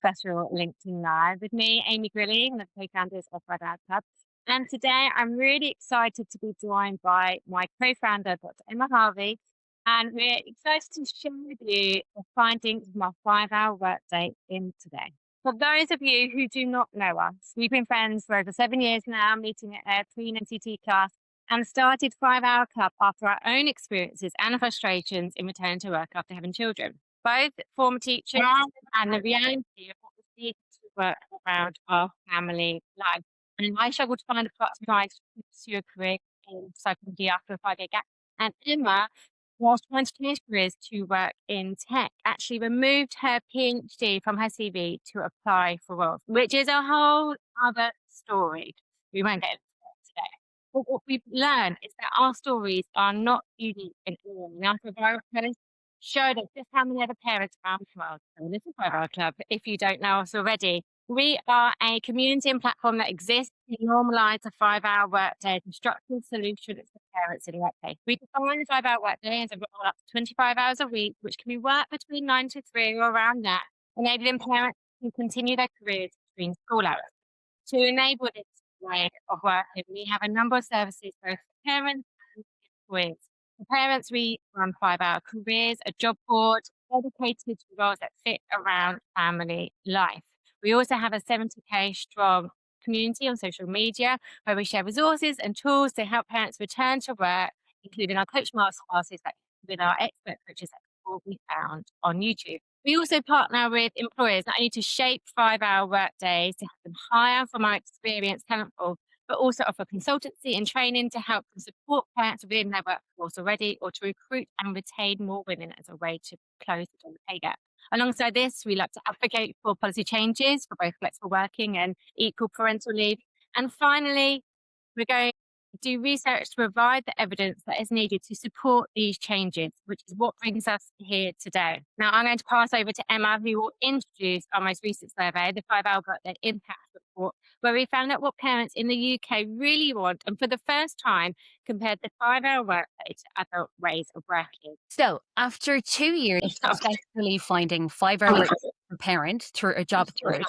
special LinkedIn Live with me, Amy Grilli, one of the co-founders of Five Hour Club. And today I'm really excited to be joined by my co-founder, Dr. Emma Harvey. And we're excited to share with you the findings of my 5 hour workday in today. For those of you who do not know us, we've been friends for over 7 years now, meeting at a pre-NCT class, and started 5 Hour Club after our own experiences and frustrations in returning to work after having children. Both former teachers and the reality of what was needed to work around our family life. And I struggled to find a part-time to pursue a career in psychology after a 5 year gap. And Emma, whilst trying to change careers to work in tech, actually removed her PhD from her CV to apply for roles, which is a whole other story. We won't get into that today. But what we've learned is that our stories are not unique in all. And our viral studies showed us just how many other parents around the world. So this is 5 Hour Club, if you don't know us already. We are a community and platform that exists to normalise a 5 hour workday, constructive solutions for parents in the workplace. We define the 5 hour workday as a roll up to 25 hours a week, which can be worked between 9 to 3 or around that, enabling parents to continue their careers between school hours. To enable this way of working, we have a number of services both for parents and employees. For parents, we run 5 hour careers, a job board dedicated to roles that fit around family life. We also have a 70K strong community on social media where we share resources and tools to help parents return to work, including our coach masterclasses with our expert coaches that will be found on YouTube. We also partner with employers not only to shape 5 hour workdays to help them hire from our experienced talent pool, but also offer consultancy and training to help them support parents within their workforce already, or to recruit and retain more women as a way to close the gender pay gap. Alongside this, we like to advocate for policy changes for both flexible working and equal parental leave. And finally, we're going to do research to provide the evidence that is needed to support these changes, which is what brings us here today. Now, I'm going to pass over to Emma, who will introduce our most recent survey, the 5 Hour Workday Impact Report, where we found out what parents in the UK really want, and for the first time, compared the 5 hour workday to other ways of working. So, after 2 years of successfully finding 5 hour work for parents through a job through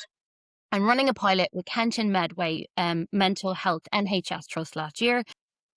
and running a pilot with Kent and Medway Mental Health NHS Trust last year,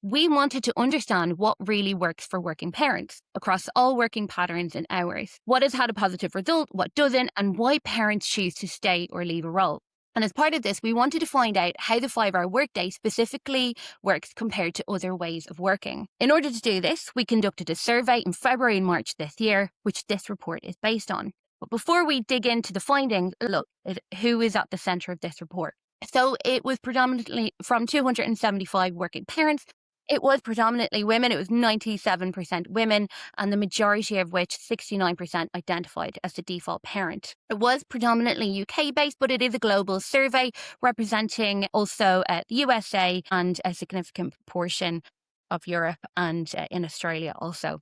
we wanted to understand what really works for working parents across all working patterns and hours. What has had a positive result, what doesn't, and why parents choose to stay or leave a role. And as part of this, we wanted to find out how the 5 hour workday specifically works compared to other ways of working. In order to do this, we conducted a survey in February and March this year, which this report is based on. But before we dig into the findings, look at who is at the centre of this report. So it was predominantly from 275 working parents. It was predominantly women. It was 97% women, and the majority of which, 69%, identified as the default parent. It was predominantly UK-based, but it is a global survey representing also the USA and a significant proportion of Europe and in Australia also.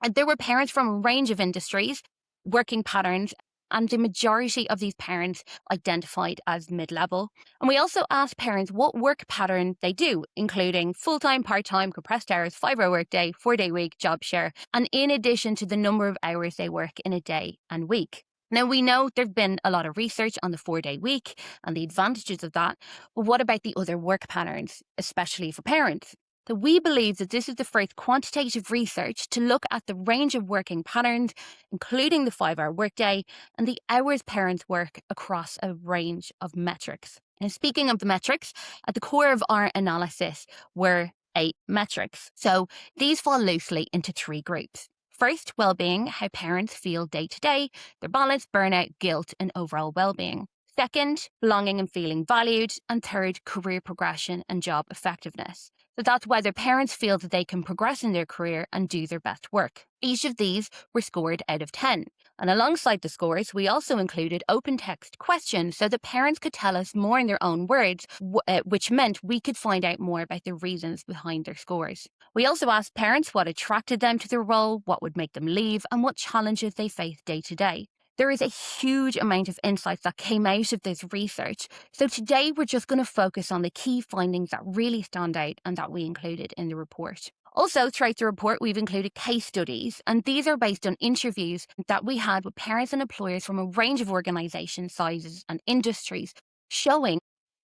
And there were parents from a range of industries, working patterns, and the majority of these parents identified as mid-level. And we also asked parents what work pattern they do, including full-time, part-time, compressed hours, 5 hour workday, 4-day week, job share, and in addition to the number of hours they work in a day and week. Now, we know there's been a lot of research on the 4-day week and the advantages of that, but what about the other work patterns, especially for parents? So we believe that this is the first quantitative research to look at the range of working patterns, including the 5 hour workday and the hours parents work across a range of metrics. And speaking of the metrics, at the core of our analysis were 8 metrics. So these fall loosely into 3 groups. First, well-being, how parents feel day to day, their balance, burnout, guilt, and overall well-being. Second, belonging and feeling valued. And third, career progression and job effectiveness. So that's whether parents feel that they can progress in their career and do their best work. Each of these were scored out of 10. And alongside the scores, we also included open text questions so that parents could tell us more in their own words, which meant we could find out more about the reasons behind their scores. We also asked parents what attracted them to their role, what would make them leave, and what challenges they face day to day. There is a huge amount of insights that came out of this research. So today we're just going to focus on the key findings that really stand out and that we included in the report. Also, throughout the report, we've included case studies, and these are based on interviews that we had with parents and employers from a range of organisation sizes and industries, showing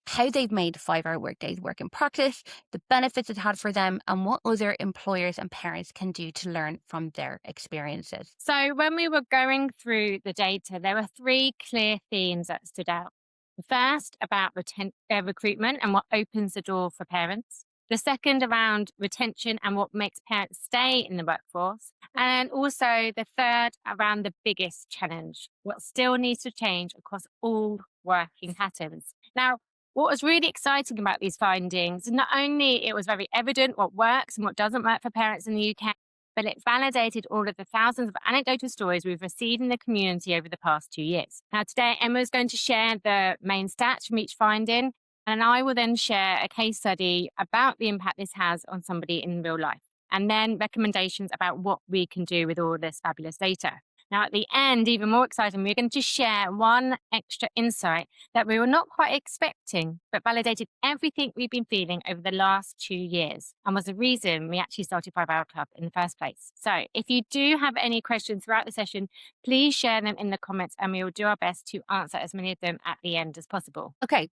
how they've made 5 hour workdays work in practice, the benefits it had for them, and what other employers and parents can do to learn from their experiences. So, when we were going through the data, there were three clear themes that stood out. The first about recruitment and what opens the door for parents. The second around retention and what makes parents stay in the workforce. And also the third around the biggest challenge, what still needs to change across all working patterns. Now, what was really exciting about these findings, not only it was very evident what works and what doesn't work for parents in the UK, but it validated all of the thousands of anecdotal stories we've received in the community over the past 2 years. Now, today, Emma is going to share the main stats from each finding, and I will then share a case study about the impact this has on somebody in real life, and then recommendations about what we can do with all this fabulous data. Now, at the end, even more exciting, we're going to share one extra insight that we were not quite expecting, but validated everything we've been feeling over the last 2 years and was the reason we actually started 5 Hour Club in the first place. So if you do have any questions throughout the session, please share them in the comments and we will do our best to answer as many of them at the end as possible. Okay,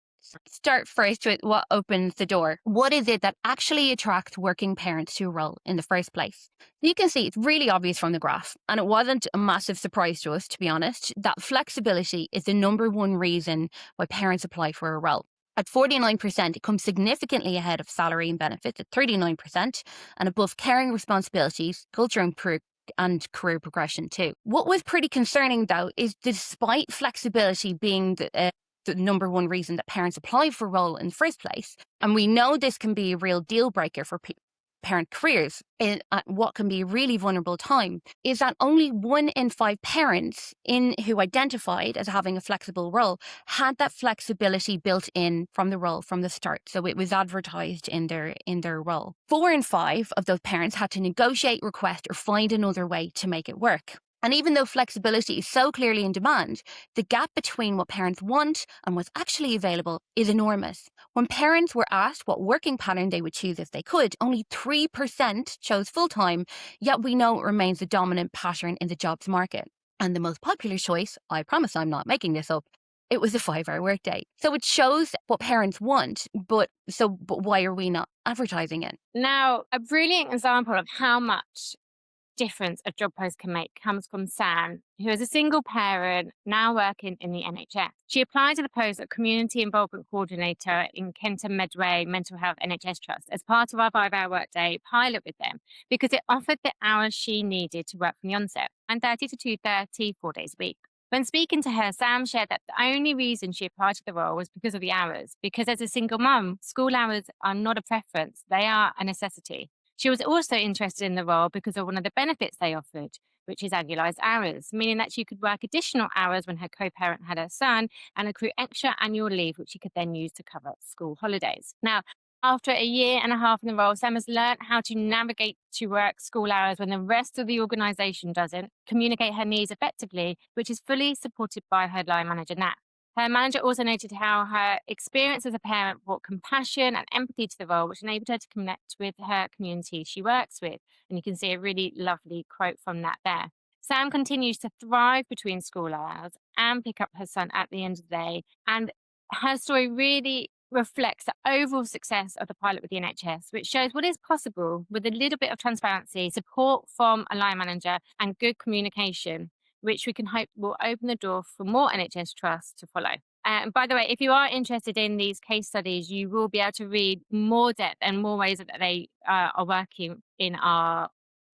start first with what opens the door. What is it that actually attracts working parents to a role in the first place? You can see it's really obvious from the graph, and it wasn't a massive surprise to us, to be honest, that flexibility is the number one reason why parents apply for a role. At 49%, it comes significantly ahead of salary and benefits at 39%, and above caring responsibilities, culture and career progression too. What was pretty concerning, though, is despite flexibility being the number one reason that parents apply for a role in the first place, and we know this can be a real deal breaker for parent careers at what can be a really vulnerable time, is that only 1 in 5 parents who identified as having a flexible role had that flexibility built in from the role from the start. So it was advertised in their role. 4 in 5 of those parents had to negotiate, request, or find another way to make it work. And even though flexibility is so clearly in demand, the gap between what parents want and what's actually available is enormous. When parents were asked what working pattern they would choose if they could, only 3% chose full-time, yet we know it remains the dominant pattern in the jobs market. And the most popular choice, I promise I'm not making this up, it was a 5-hour workday. So it shows what parents want, but why are we not advertising it? Now, a brilliant example of how much difference a job post can make comes from Sam, who is a single parent now working in the NHS. She applied to the post of Community Involvement Coordinator in Kenton Medway Mental Health NHS Trust as part of our 5-hour workday pilot with them because it offered the hours she needed to work from the onset, 9:30 to 2:30, 4 days a week. When speaking to her, Sam shared that the only reason she applied to the role was because of the hours, because as a single mum, school hours are not a preference, they are a necessity. She was also interested in the role because of one of the benefits they offered, which is annualised hours, meaning that she could work additional hours when her co-parent had her son and accrue extra annual leave, which she could then use to cover school holidays. Now, after a year and a half in the role, Sam has learned how to navigate to work school hours when the rest of the organisation doesn't, communicate her needs effectively, which is fully supported by her line manager, Nat. Her manager also noted how her experience as a parent brought compassion and empathy to the role, which enabled her to connect with her community she works with. And you can see a really lovely quote from that there. Sam continues to thrive between school hours and pick up her son at the end of the day. And her story really reflects the overall success of the pilot with the NHS, which shows what is possible with a little bit of transparency, support from a line manager, and good communication, which we can hope will open the door for more NHS trusts to follow. And by the way, if you are interested in these case studies, you will be able to read more depth and more ways that they are working in our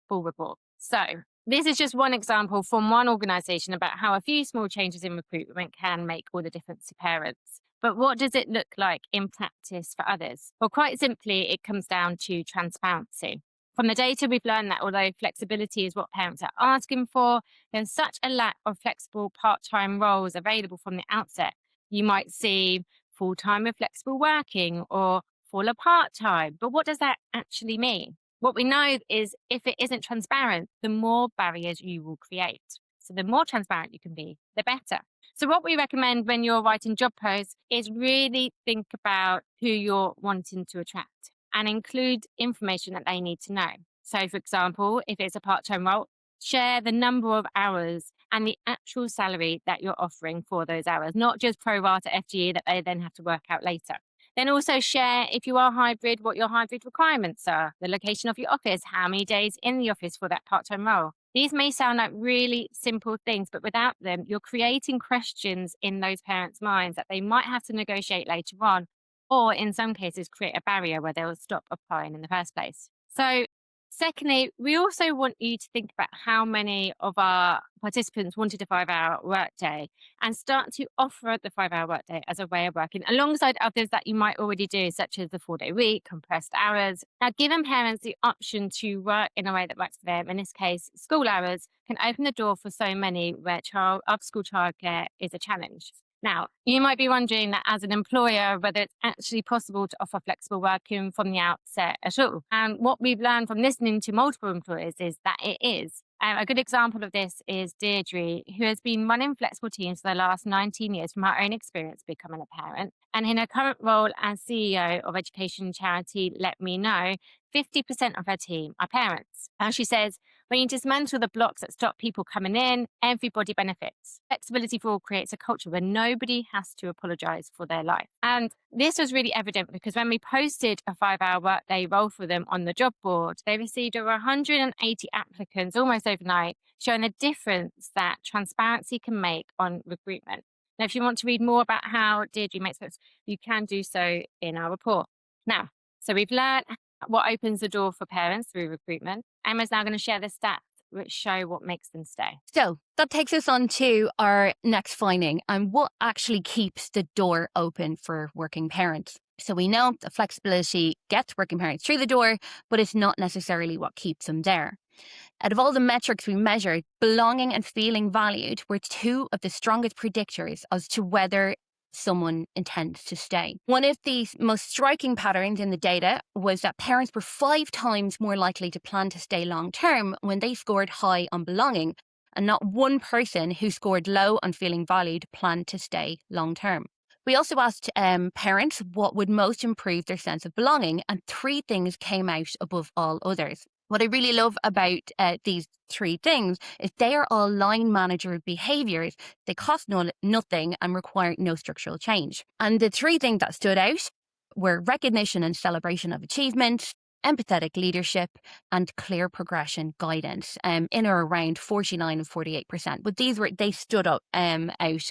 full report. So this is just one example from one organisation about how a few small changes in recruitment can make all the difference to parents. But what does it look like in practice for others? Well, quite simply, it comes down to transparency. From the data, we've learned that although flexibility is what parents are asking for, there's such a lack of flexible part-time roles available from the outset. You might see full-time with flexible working or full or part-time. But what does that actually mean? What we know is if it isn't transparent, the more barriers you will create. So the more transparent you can be, the better. So what we recommend when you're writing job posts is really think about who you're wanting to attract. and include information that they need to know. So, for example, if it's a part-time role, share the number of hours and the actual salary that you're offering for those hours, not just pro rata FTE that they then have to work out later. Then also share, if you are hybrid, what your hybrid requirements are, the location of your office, how many days in the office for that part-time role. These may sound like really simple things, but without them, you're creating questions in those parents' minds that they might have to negotiate later on, or in some cases, create a barrier where they'll stop applying in the first place. So, secondly, we also want you to think about how many of our participants wanted a 5 hour workday and start to offer the 5 hour workday as a way of working alongside others that you might already do, such as the 4 day week, compressed hours. Now, giving parents the option to work in a way that works for them, in this case, school hours, can open the door for so many where after school childcare is a challenge. Now, you might be wondering that as an employer, whether it's actually possible to offer flexible working from the outset at all. And what we've learned from listening to multiple employers is that it is. A good example of this is Deirdre, who has been running flexible teams for the last 19 years from her own experience becoming a parent. And in her current role as CEO of education charity Let Me Know, 50% of her team are parents. And she says, when you dismantle the blocks that stop people coming in, everybody benefits. Flexibility for all creates a culture where nobody has to apologize for their life. And this was really evident because when we posted a 5 hour workday role for them on the job board, they received over 180 applicants almost overnight, showing the difference that transparency can make on recruitment. Now, if you want to read more about how Deirdre makes this, you can do so in our report. Now, so we've learned what opens the door for parents through recruitment. Emma's now going to share the stats which show what makes them stay. So that takes us on to our next finding and what actually keeps the door open for working parents. So we know that flexibility gets working parents through the door, but it's not necessarily what keeps them there. Out of all the metrics we measured, belonging and feeling valued were two of the strongest predictors as to whether someone intends to stay. One of the most striking patterns in the data was that parents were 5 times more likely to plan to stay long term when they scored high on belonging, and not one person who scored low on feeling valued planned to stay long term. We also asked parents what would most improve their sense of belonging, and 3 things came out above all others. What I really love about these 3 things is they are all line manager behaviors. They cost nothing and require no structural change. And the 3 things that stood out were recognition and celebration of achievement, empathetic leadership, and clear progression guidance, in or around 49 and 48%. But they stood out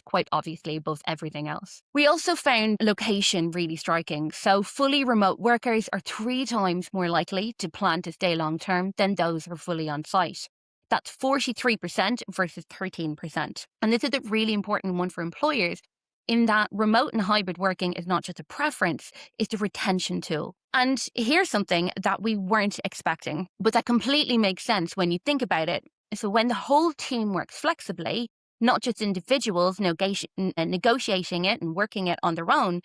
quite obviously above everything else. We also found location really striking. So fully remote workers are 3 times more likely to plan to stay long term than those who are fully on site. That's 43% versus 13%. And this is a really important one for employers, in that remote and hybrid working is not just a preference, it's a retention tool. And here's something that we weren't expecting, but that completely makes sense when you think about it. So when the whole team works flexibly, not just individuals negotiating it and working it on their own,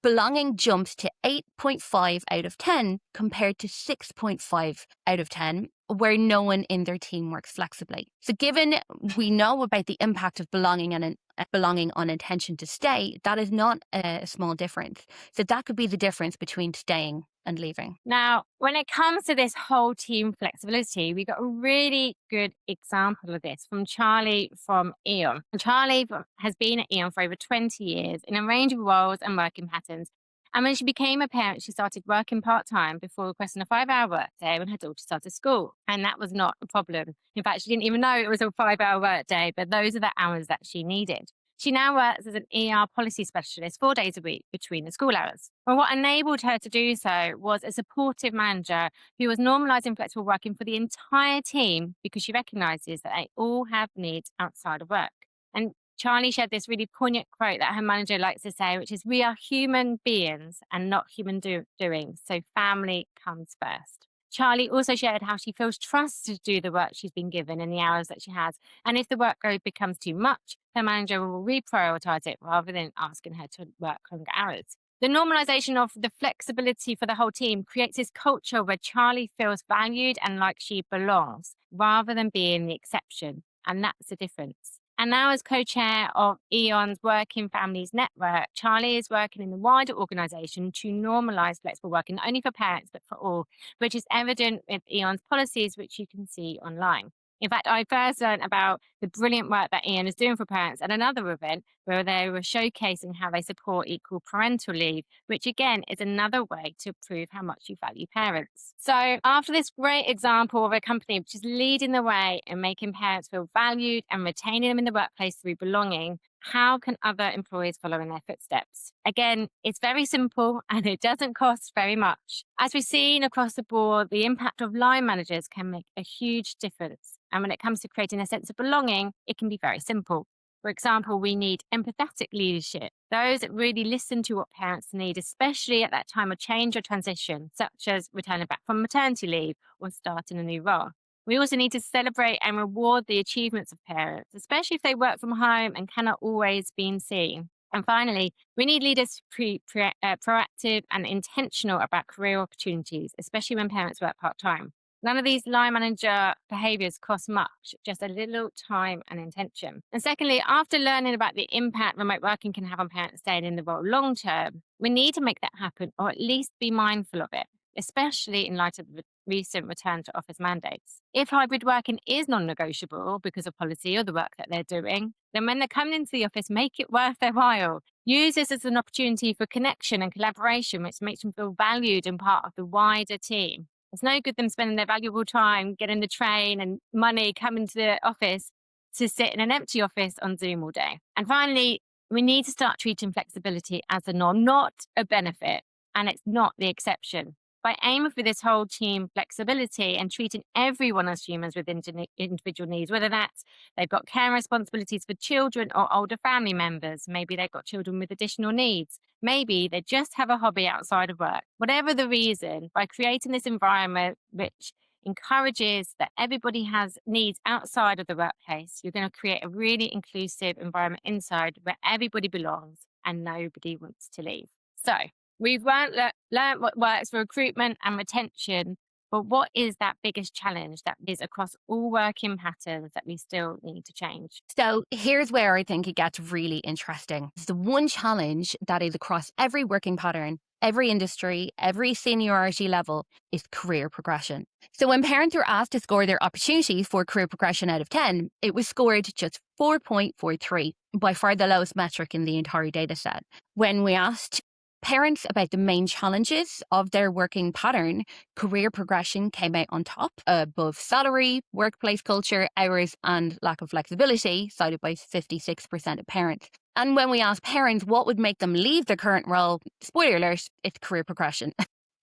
belonging jumps to 8.5 out of 10 compared to 6.5 out of 10 where no one in their team works flexibly. So given we know about the impact of belonging on intention to stay, that is not a small difference. So that could be the difference between staying and leaving. Now, when it comes to this whole team flexibility, we got a really good example of this from Charlie from Eon. And Charlie has been at Eon for over 20 years in a range of roles and working patterns. And when she became a parent, she started working part-time before requesting a 5-hour workday when her daughter started school. And that was not a problem. In fact, she didn't even know it was a 5-hour workday, but those are the hours that she needed. She now works as an ER policy specialist 4 days a week between the school hours. Well, what enabled her to do so was a supportive manager who was normalising flexible working for the entire team because she recognises that they all have needs outside of work. And Charlie shared this really poignant quote that her manager likes to say, which is, "We are human beings and not human doing, so family comes first." Charlie also shared how she feels trusted to do the work she's been given in the hours that she has. And if the workload becomes too much, her manager will reprioritise it rather than asking her to work longer hours. The normalisation of the flexibility for the whole team creates this culture where Charlie feels valued and like she belongs, rather than being the exception. And that's the difference. And now, as co chair of E.ON's Working Families Network, Charlie is working in the wider organisation to normalise flexible working, not only for parents, but for all, which is evident with E.ON's policies, which you can see online. In fact, I first learned about the brilliant work that Ian is doing for parents at another event where they were showcasing how they support equal parental leave, which again is another way to prove how much you value parents. So, after this great example of a company which is leading the way in making parents feel valued and retaining them in the workplace through belonging, how can other employers follow in their footsteps? Again, it's very simple and it doesn't cost very much. As we've seen across the board, the impact of line managers can make a huge difference. And when it comes to creating a sense of belonging, it can be very simple. For example, we need empathetic leadership, those that really listen to what parents need, especially at that time of change or transition, such as returning back from maternity leave or starting a new role. We also need to celebrate and reward the achievements of parents, especially if they work from home and cannot always be seen. And finally, we need leaders proactive and intentional about career opportunities, especially when parents work part-time. None of these line manager behaviours cost much, just a little time and intention. And secondly, after learning about the impact remote working can have on parents staying in the role long term, we need to make that happen or at least be mindful of it, especially in light of the recent return to office mandates. If hybrid working is non-negotiable because of policy or the work that they're doing, then when they're coming into the office, make it worth their while. Use this as an opportunity for connection and collaboration, which makes them feel valued and part of the wider team. It's no good them spending their valuable time getting the train and money coming to the office to sit in an empty office on Zoom all day. And finally, we need to start treating flexibility as a norm, not a benefit, and it's not the exception. By aiming for this whole team flexibility and treating everyone as humans with individual needs, whether that's they've got care responsibilities for children or older family members, maybe they've got children with additional needs, maybe they just have a hobby outside of work. Whatever the reason, by creating this environment which encourages that everybody has needs outside of the workplace, you're going to create a really inclusive environment inside where everybody belongs and nobody wants to leave. So, we've learned what works for recruitment and retention, but what is that biggest challenge that is across all working patterns that we still need to change? So here's where I think it gets really interesting. It's the one challenge that is across every working pattern, every industry, every seniority level is career progression. So when parents were asked to score their opportunity for career progression out of 10, it was scored just 4.43, by far the lowest metric in the entire data set. When we asked parents about the main challenges of their working pattern, career progression came out on top, above salary, workplace culture, hours, and lack of flexibility, cited by 56% of parents. And when we asked parents what would make them leave their current role, spoiler alert, it's career progression.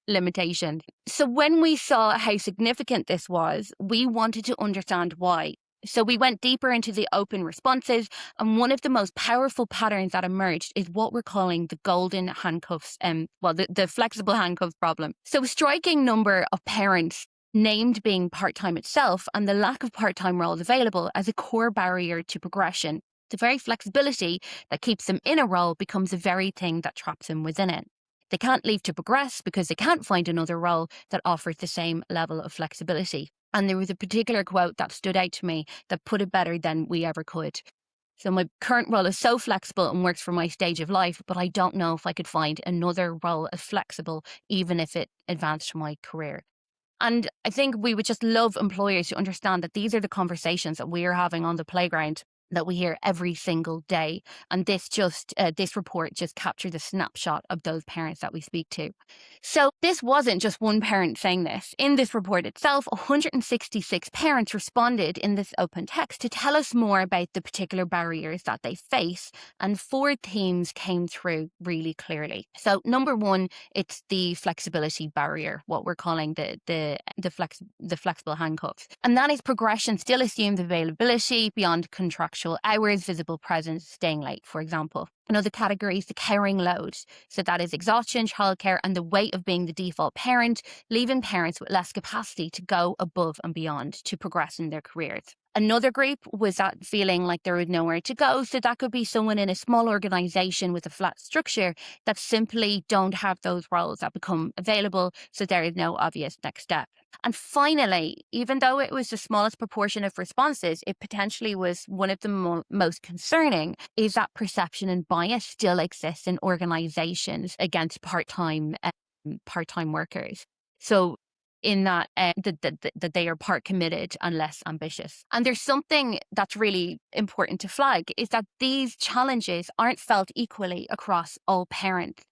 Limitations. So when we saw how significant this was, we wanted to understand why. So we went deeper into the open responses, and one of the most powerful patterns that emerged is what we're calling the golden handcuffs, the flexible handcuffs problem. So a striking number of parents named being part-time itself and the lack of part-time roles available as a core barrier to progression. The very flexibility that keeps them in a role becomes the very thing that traps them within it. They can't leave to progress because they can't find another role that offers the same level of flexibility. And there was a particular quote that stood out to me that put it better than we ever could. So my current role is so flexible and works for my stage of life, but I don't know if I could find another role as flexible, even if it advanced my career. And I think we would just love employers to understand that these are the conversations that we are having on the playground that we hear every single day. And this report just captured a snapshot of those parents that we speak to. So this wasn't just one parent saying this. In this report itself, 166 parents responded in this open text to tell us more about the particular barriers that they face, and 4 themes came through really clearly. So number one, it's the flexibility barrier, what we're calling the flexible handcuffs. And that is progression still assumes availability beyond contractual hours, visible presence, staying late, for example. Another category is the caring load. So that is exhaustion, childcare, and the weight of being the default parent, leaving parents with less capacity to go above and beyond to progress in their careers. Another group was that feeling like there was nowhere to go. So that could be someone in a small organization with a flat structure that simply don't have those roles that become available. So there is no obvious next step. And finally, even though it was the smallest proportion of responses, it potentially was one of the most concerning, is that perception and bias still exists in organizations against part-time workers. So in that, that they are part committed and less ambitious. And there's something that's really important to flag, is that these challenges aren't felt equally across all parents.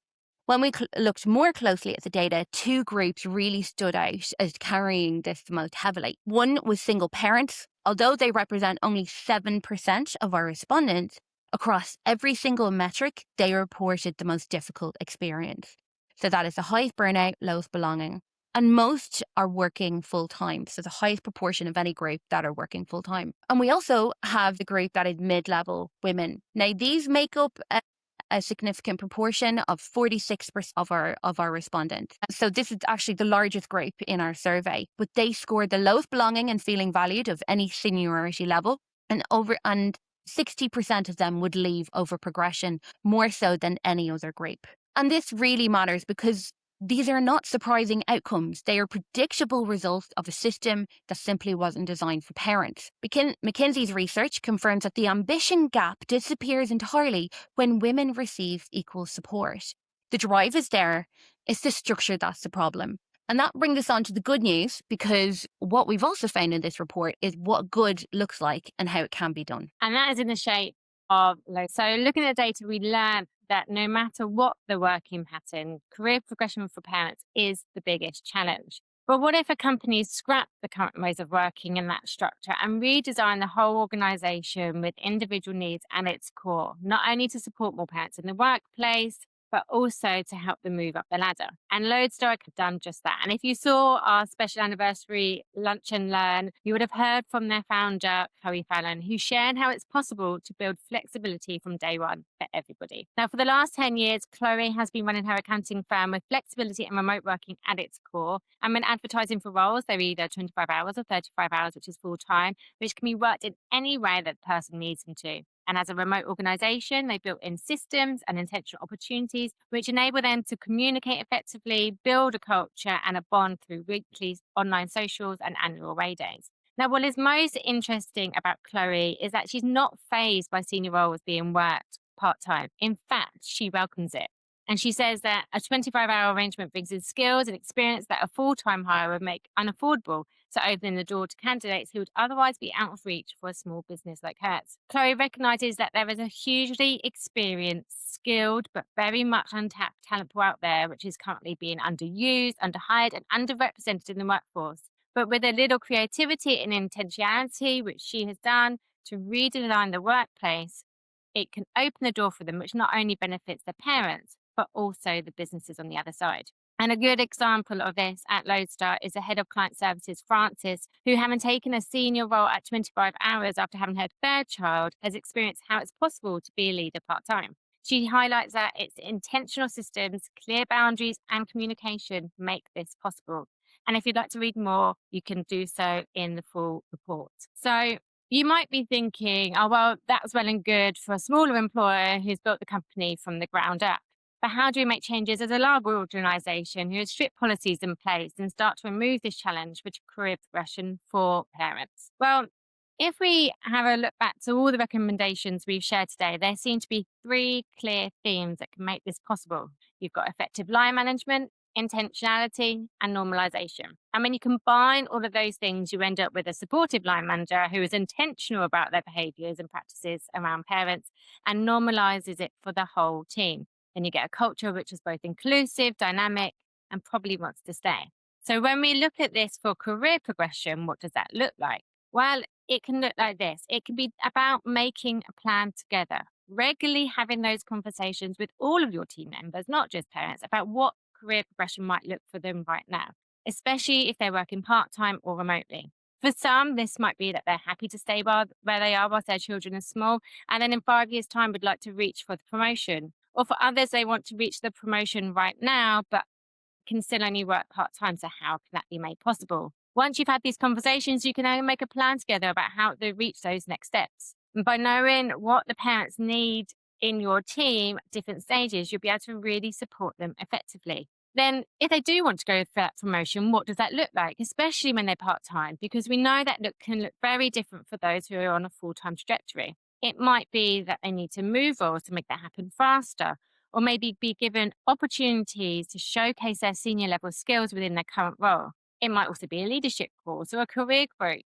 When we looked more closely at the data, two groups really stood out as carrying this the most heavily. One was single parents. Although they represent only 7% of our respondents, across every single metric, they reported the most difficult experience. So that is the highest burnout, lowest belonging. And most are working full time. So the highest proportion of any group that are working full time. And we also have the group that is mid-level women. Now, these make up a significant proportion of 46% of our respondents. So this is actually the largest group in our survey, but they scored the lowest belonging and feeling valued of any seniority level, and 60% of them would leave over progression, more so than any other group. And this really matters because these are not surprising outcomes. They are predictable results of a system that simply wasn't designed for parents. McKinsey's research confirms that the ambition gap disappears entirely when women receive equal support. The drive is there. It's the structure that's the problem. And that brings us on to the good news, because what we've also found in this report is what good looks like and how it can be done. And that is in the shape of low. So looking at the data, we learned that no matter what the working pattern, career progression for parents is the biggest challenge. But what if a company scrapped the current ways of working in that structure and redesign the whole organization with individual needs at its core, not only to support more parents in the workplace, but also to help them move up the ladder? And Lodestar have done just that. And if you saw our special anniversary lunch and learn, you would have heard from their founder, Chloe Fallon, who shared how it's possible to build flexibility from day one for everybody. Now, for the last 10 years, Chloe has been running her accounting firm with flexibility and remote working at its core. And when advertising for roles, they're either 25 hours or 35 hours, which is full time, which can be worked in any way that the person needs them to. And as a remote organization, they built in systems and intentional opportunities which enable them to communicate effectively, build a culture and a bond through weekly online socials and annual away days. Now, what is most interesting about Chloe is that she's not fazed by senior roles being worked part-time. In fact, she welcomes it. And she says that a 25-hour arrangement brings in skills and experience that a full-time hire would make unaffordable, so opening the door to candidates who would otherwise be out of reach for a small business like hers. Chloe recognises that there is a hugely experienced, skilled, but very much untapped talent pool out there, which is currently being underused, underhired, and underrepresented in the workforce. But with a little creativity and intentionality, which she has done to redesign the workplace, it can open the door for them, which not only benefits their parents, but also the businesses on the other side. And a good example of this at Lodestar is the head of client services, Francis, who, having taken a senior role at 25 hours after having her third child, has experienced how it's possible to be a leader part-time. She highlights that its intentional systems, clear boundaries, and communication make this possible. And if you'd like to read more, you can do so in the full report. So you might be thinking, oh, well, that's well and good for a smaller employer who's built the company from the ground up. But how do we make changes as a larger organisation who has strict policies in place and start to remove this challenge for career progression for parents? Well, if we have a look back to all the recommendations we've shared today, there seem to be three clear themes that can make this possible. You've got effective line management, intentionality, and normalization. And when you combine all of those things, you end up with a supportive line manager who is intentional about their behaviours and practices around parents and normalizes it for the whole team. Then you get a culture which is both inclusive, dynamic, and probably wants to stay. So when we look at this for career progression, what does that look like? Well, it can look like this. It can be about making a plan together, regularly having those conversations with all of your team members, not just parents, about what career progression might look for them right now, especially if they're working part-time or remotely. For some, this might be that they're happy to stay where they are whilst their children are small, and then in 5 years' time would like to reach for the promotion. Or for others, they want to reach the promotion right now, but can still only work part-time. So how can that be made possible? Once you've had these conversations, you can then make a plan together about how to reach those next steps. And by knowing what the parents need in your team at different stages, you'll be able to really support them effectively. Then, if they do want to go for that promotion, what does that look like, especially when they're part time? Because we know that can look very different for those who are on a full time trajectory. It might be that they need to move roles to make that happen faster, or maybe be given opportunities to showcase their senior level skills within their current role. It might also be a leadership course or a career growth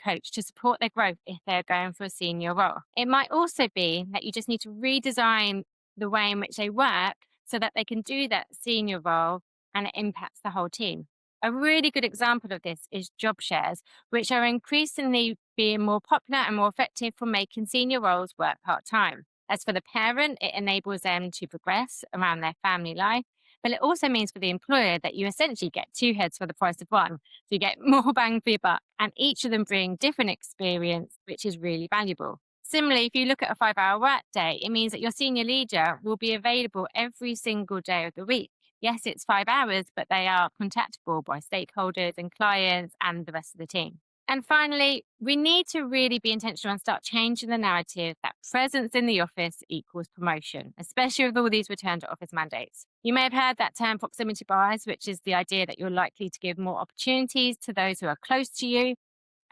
coach to support their growth if they're going for a senior role. It might also be that you just need to redesign the way in which they work so that they can do that senior role and it impacts the whole team. A really good example of this is job shares, which are increasingly being more popular and more effective for making senior roles work part time. As for the parent, it enables them to progress around their family life, but it also means for the employer that you essentially get two heads for the price of one. So you get more bang for your buck, and each of them bring different experience, which is really valuable. Similarly, if you look at a 5 hour workday, it means that your senior leader will be available every single day of the week. Yes, it's 5 hours, but they are contactable by stakeholders and clients and the rest of the team. And finally, we need to really be intentional and start changing the narrative that presence in the office equals promotion, especially with all these return to office mandates. You may have heard that term proximity bias, which is the idea that you're likely to give more opportunities to those who are close to you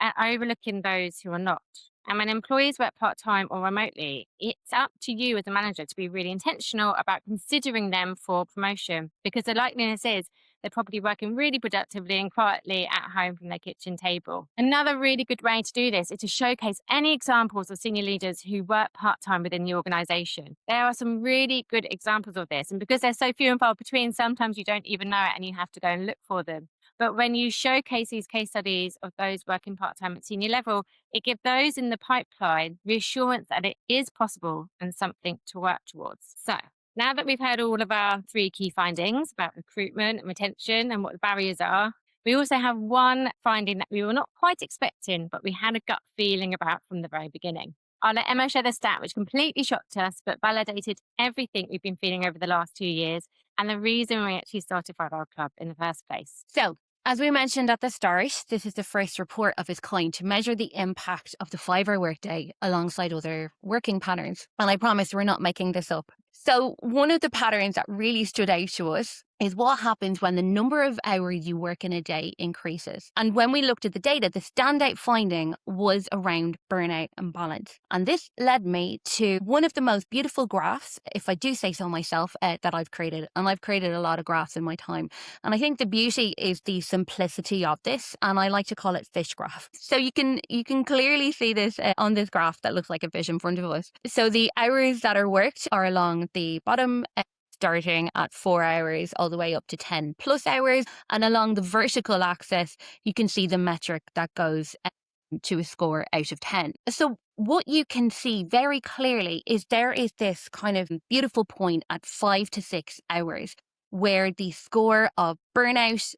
and overlooking those who are not. And when employees work part time or remotely, it's up to you as a manager to be really intentional about considering them for promotion, because the likeliness is they're probably working really productively and quietly at home from their kitchen table. Another really good way to do this is to showcase any examples of senior leaders who work part time within the organization. There are some really good examples of this. And because they're so few and far between, sometimes you don't even know it and you have to go and look for them. But when you showcase these case studies of those working part time at senior level, it gives those in the pipeline reassurance that it is possible and something to work towards. So, now that we've heard all of our three key findings about recruitment and retention and what the barriers are, we also have one finding that we were not quite expecting, but we had a gut feeling about from the very beginning. I'll let Emma share the stat, which completely shocked us, but validated everything we've been feeling over the last 2 years and the reason we actually started 5 Hour Club in the first place. So, as we mentioned at the start, this is the first report of its kind to measure the impact of the 5 hour workday alongside other working patterns. And I promise we're not making this up. So one of the patterns that really stood out to us is what happens when the number of hours you work in a day increases. And when we looked at the data, the standout finding was around burnout and balance. And this led me to one of the most beautiful graphs, if I do say so myself, that I've created. And I've created a lot of graphs in my time. And I think the beauty is the simplicity of this. And I like to call it fish graph. So you can clearly see this on this graph that looks like a fish in front of us. So the hours that are worked are along the bottom, starting at 4 hours all the way up to 10 plus hours. And along the vertical axis, you can see the metric that goes to a score out of 10. So what you can see very clearly is there is this kind of beautiful point at 5 to 6 hours where the score of burnout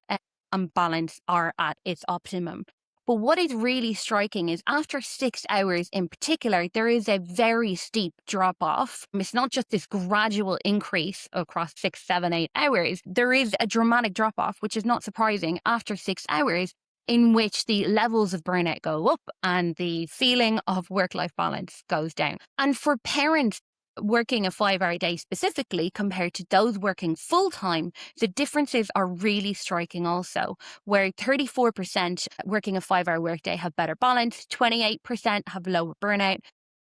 and balance are at its optimum. But what is really striking is after 6 hours in particular, there is a very steep drop off. It's not just this gradual increase across 6, 7, 8 hours. There is a dramatic drop off, which is not surprising after 6 hours, in which the levels of burnout go up and the feeling of work-life balance goes down. And for parents working a 5 hour day specifically compared to those working full time, the differences are really striking also, where 34% working a 5 hour workday have better balance, 28% have lower burnout,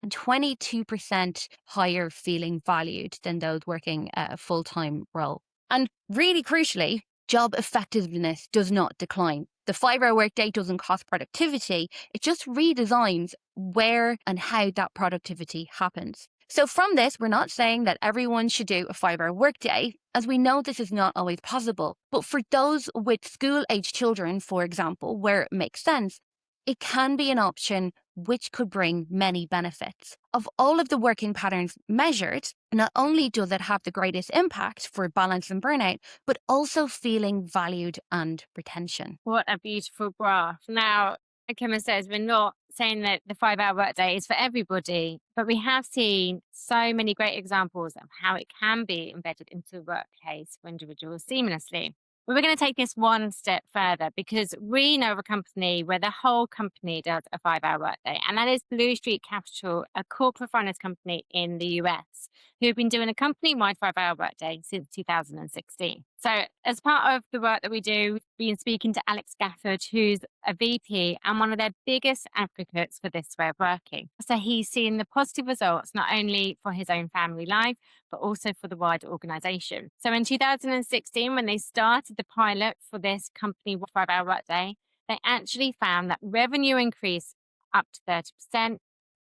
and 22% higher feeling valued than those working a full time role. And really crucially, job effectiveness does not decline. The 5 hour workday doesn't cost productivity, it just redesigns where and how that productivity happens. So from this, we're not saying that everyone should do a 5 hour workday, as we know this is not always possible. But for those with school-aged children, for example, where it makes sense, it can be an option which could bring many benefits. Of all of the working patterns measured, not only does it have the greatest impact for balance and burnout, but also feeling valued and retention. What a beautiful graph. Now, like Emma says, we're not saying that the 5 hour workday is for everybody, but we have seen so many great examples of how it can be embedded into the workplace for individuals seamlessly. We're going to take this one step further because we know of a company where the whole company does a 5 hour workday, and that is Blue Street Capital, a corporate finance company in the US, who've been doing a company wide 5 hour workday since 2016. So, as part of the work that we do, we've been speaking to Alex Gafford, who's a VP and one of their biggest advocates for this way of working. So, he's seen the positive results not only for his own family life, but also for the wider organization. So in 2016, when they started the pilot for this company 5 hour workday, they actually found that revenue increased up to 30%,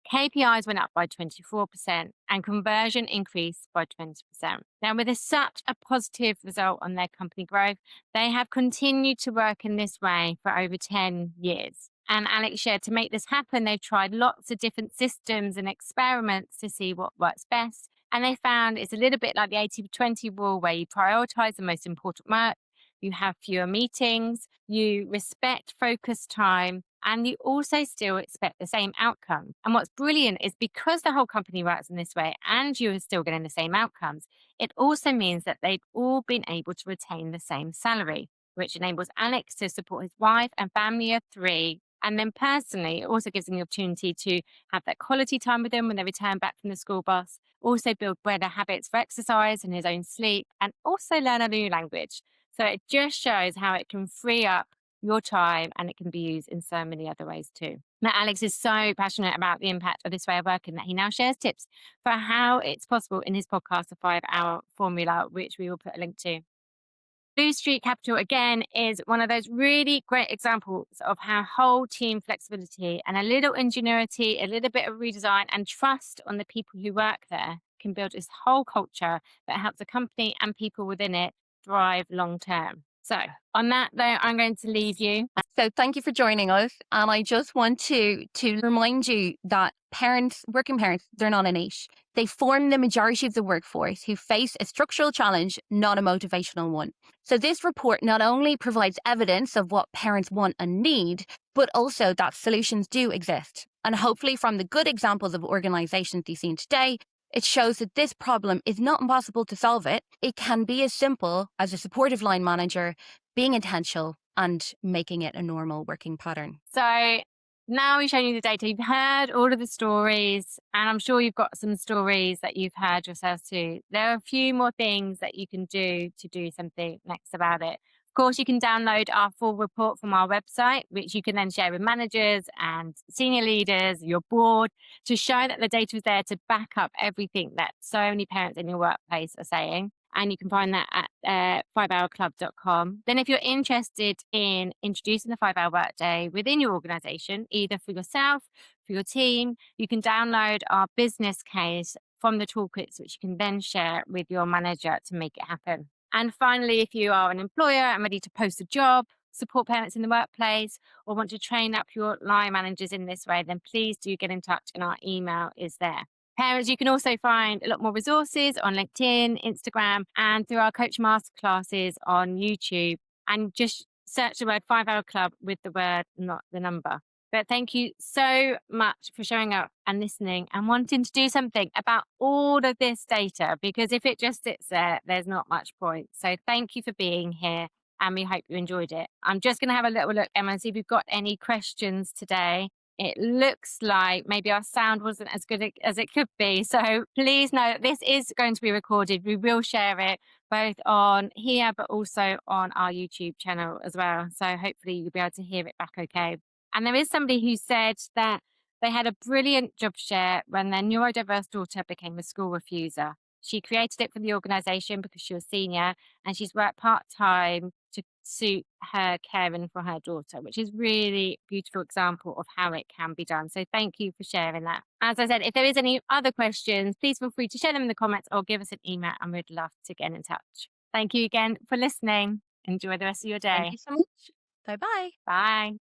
KPIs went up by 24%, and conversion increased by 20%. Now, with such a positive result on their company growth, they have continued to work in this way for over 10 years. And Alex shared to make this happen, they've tried lots of different systems and experiments to see what works best. And they found it's a little bit like the 80-20 rule, where you prioritize the most important work, you have fewer meetings, you respect focus time, and you also still expect the same outcome. And what's brilliant is because the whole company works in this way and you are still getting the same outcomes, it also means that they've all been able to retain the same salary, which enables Alex to support his wife and family of 3. And then personally, it also gives them the opportunity to have that quality time with them when they return back from the school bus, also build better habits for exercise and his own sleep, and also learn a new language. So it just shows how it can free up your time and it can be used in so many other ways too. Now, Alex is so passionate about the impact of this way of working that he now shares tips for how it's possible in his podcast, The 5 Hour Formula, which we will put a link to. Blue Street Capital, again, is one of those really great examples of how whole team flexibility and a little ingenuity, a little bit of redesign and trust on the people who work there can build this whole culture that helps the company and people within it thrive long term. So, on that though, I'm going to leave you. So thank you for joining us. And I just want to remind you that working parents, they're not a niche. They form the majority of the workforce who face a structural challenge, not a motivational one. So this report not only provides evidence of what parents want and need, but also that solutions do exist. And hopefully from the good examples of organizations you've seen today, it shows that this problem is not impossible to solve it. It can be as simple as a supportive line manager being intentional and making it a normal working pattern. So now we've shown you the data. You've heard all of the stories, and I'm sure you've got some stories that you've heard yourselves too. There are a few more things that you can do to do something next about it. Of course, you can download our full report from our website, which you can then share with managers and senior leaders, your board, to show that the data is there to back up everything that so many parents in your workplace are saying. And you can find that at 5hourclub.com. Then if you're interested in introducing the 5 hour workday within your organization, either for yourself, for your team, you can download our business case from the toolkits, which you can then share with your manager to make it happen. And finally, if you are an employer and ready to post a job, support parents in the workplace, or want to train up your line managers in this way, then please do get in touch and our email is there. Parents, you can also find a lot more resources on LinkedIn, Instagram, and through our coach masterclasses on YouTube. And just search the word 5 Hour Club with the word, not the number. But thank you so much for showing up and listening and wanting to do something about all of this data, because if it just sits there, there's not much point. So thank you for being here, and we hope you enjoyed it. I'm just going to have a little look, Emma, and see if we've got any questions today. It looks like maybe our sound wasn't as good as it could be. So please know that this is going to be recorded. We will share it both on here, but also on our YouTube channel as well. So hopefully you'll be able to hear it back okay. And there is somebody who said that they had a brilliant job share when their neurodiverse daughter became a school refuser. She created it for the organization because she was senior, and she's worked part-time to suit her caring for her daughter, which is really beautiful example of how it can be done. So thank you for sharing that. As I said, if there is any other questions, please feel free to share them in the comments or give us an email, and we'd love to get in touch. Thank you again for listening. Enjoy the rest of your day. Thank you so much. Bye-bye. Bye.